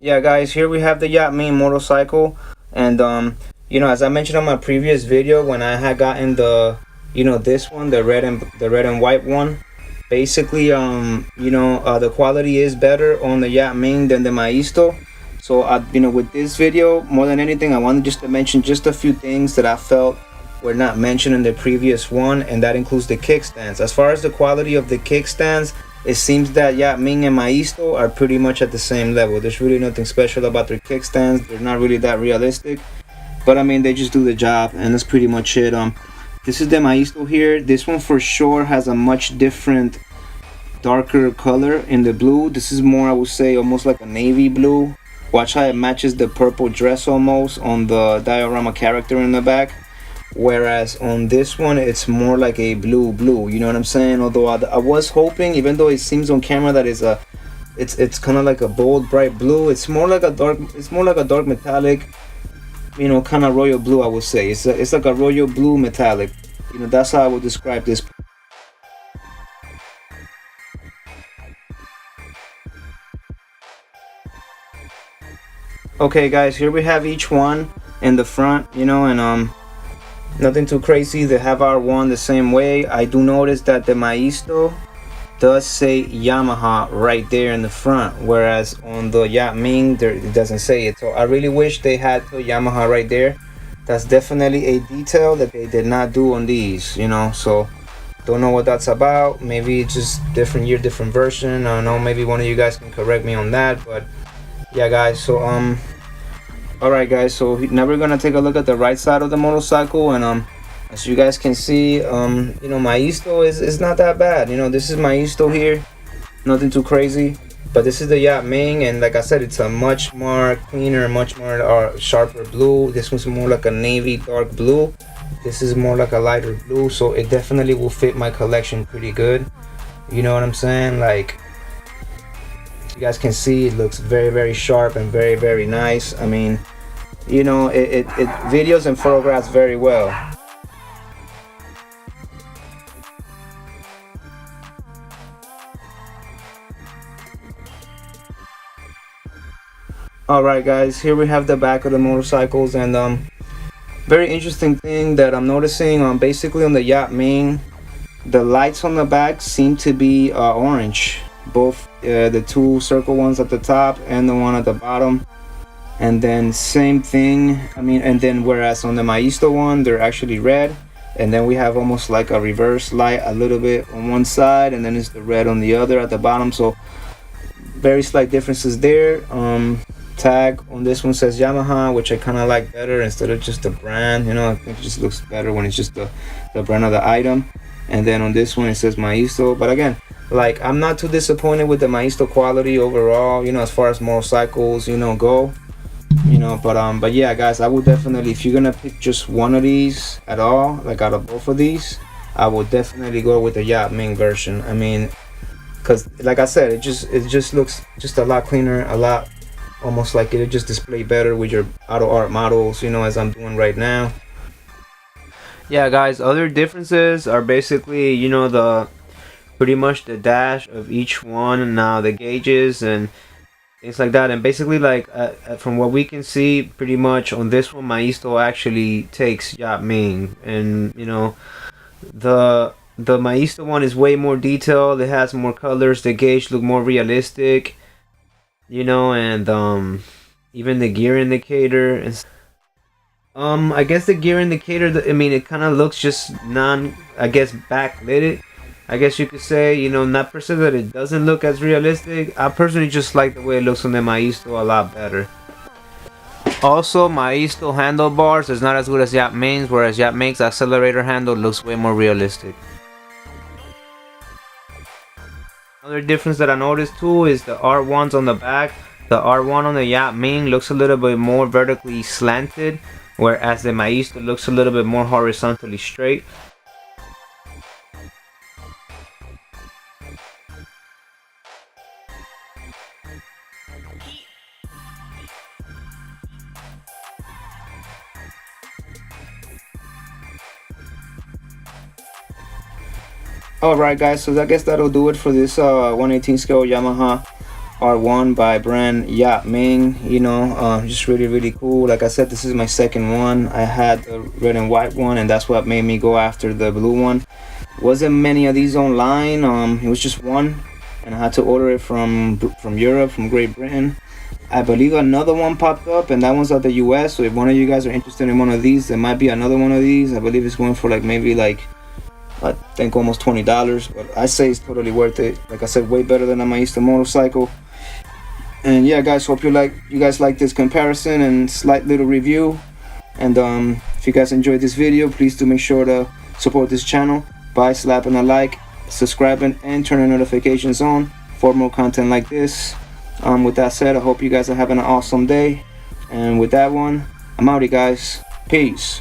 Yeah, guys, here we have the Yat Ming motorcycle, and as I mentioned on my previous video, when I had gotten the, this one, the red and white one, basically, the quality is better on the Yat Ming than the Maisto. So, with this video, more than anything, I wanted just to mention just a few things that I felt were not mentioned in the previous one, and that includes the kickstands. As far as the quality of the kickstands, it seems that Yat Ming and Maisto are pretty much at the same level. There's really nothing special about their kickstands. They're not really that realistic, but I mean, they just do the job, and that's pretty much it. This is the Maisto here. This one for sure has a much different, darker color in the blue. This is more, I would say, almost like a navy blue. Watch how it matches the purple dress almost on the diorama character in the back. Whereas on this one, it's more like a blue, you know what I'm saying? Although I was hoping, even though it seems on camera that it's kind of like a bold, bright blue, it's more like a dark metallic, kind of royal blue, I would say. It's like a royal blue metallic. That's how I would describe this. Okay, guys, here we have each one in the front, and nothing too crazy. They have R1 the same way. I do notice that the Maisto does say Yamaha right there in the front, whereas on the Yat Ming it doesn't say it. So I really wish they had the Yamaha right there. That's definitely a detail that they did not do on these, so don't know what that's about. Maybe it's just different year, different version. I don't know, maybe one of you guys can correct me on that. But yeah, guys, so alright, guys, so now we're gonna take a look at the right side of the motorcycle, and as you guys can see, Maisto is not that bad. This is Maisto here, nothing too crazy. But this is the Yat Ming, and like I said, it's a much more cleaner, much more sharper blue. This one's more like a navy dark blue. This is more like a lighter blue, so it definitely will fit my collection pretty good. You know what I'm saying? Like, you guys can see, it looks very, very sharp and very, very nice. I mean, it videos and photographs very well. Alright, guys, here we have the back of the motorcycles, and very interesting thing that I'm noticing, basically on the Yat Ming, the lights on the back seem to be orange, both the two circle ones at the top and the one at the bottom. And then same thing, and then whereas on the Maisto one, they're actually red, and then we have almost like a reverse light a little bit on one side, and then it's the red on the other at the bottom. So very slight differences there. Tag on this one says Yamaha, which I kind of like better instead of just the brand. I think it just looks better when it's just the brand of the item. And then on this one it says Maisto. But again, like, I'm not too disappointed with the Maisto quality overall, as far as motorcycles go, but yeah, guys, I would definitely, if you're gonna pick just one of these at all, like out of both of these, I would definitely go with the Yat Ming version. I mean, because like I said, it just looks just a lot cleaner, a lot almost like it just display better with your auto art models, as I'm doing right now. Yeah, guys, other differences are basically, the pretty much the dash of each one, and now the gauges and things like that. And basically, like, from what we can see, pretty much on this one, Maisto actually takes Yat Ming, and the Maisto one is way more detailed. It has more colors. The gauge look more realistic, and even the gear indicator. And I guess the gear indicator, it kind of looks just backlit. I guess you could say, not per se that it doesn't look as realistic. I personally just like the way it looks on the Maisto a lot better. Also, Maisto handlebars is not as good as Yat Ming's, whereas Yat Ming's accelerator handle looks way more realistic. Another difference that I noticed too is the R1s on the back. The R1 on the Yat Ming looks a little bit more vertically slanted, whereas the Maisto looks a little bit more horizontally straight. Alright, guys, so I guess that'll do it for this 1/18 scale Yamaha R1 by brand Yat Ming. You know, just really cool. Like I said, this is my second one. I had the red and white one, and that's what made me go after the blue one. Wasn't many of these online. It was just one, and I had to order it from Europe, from Great Britain. I believe another one popped up, and that one's out the US. So if one of you guys are interested in one of these, there might be another one of these. I believe it's going for like maybe like, I think almost $20, but I say it's totally worth it. Like I said, way better than a Maisto motorcycle. And yeah, guys, hope you guys like this comparison and slight little review. And if you guys enjoyed this video, please do make sure to support this channel by slapping a like, subscribing, and turning notifications on for more content like this. With that said, I hope you guys are having an awesome day. And with that one, I'm outie, guys. Peace.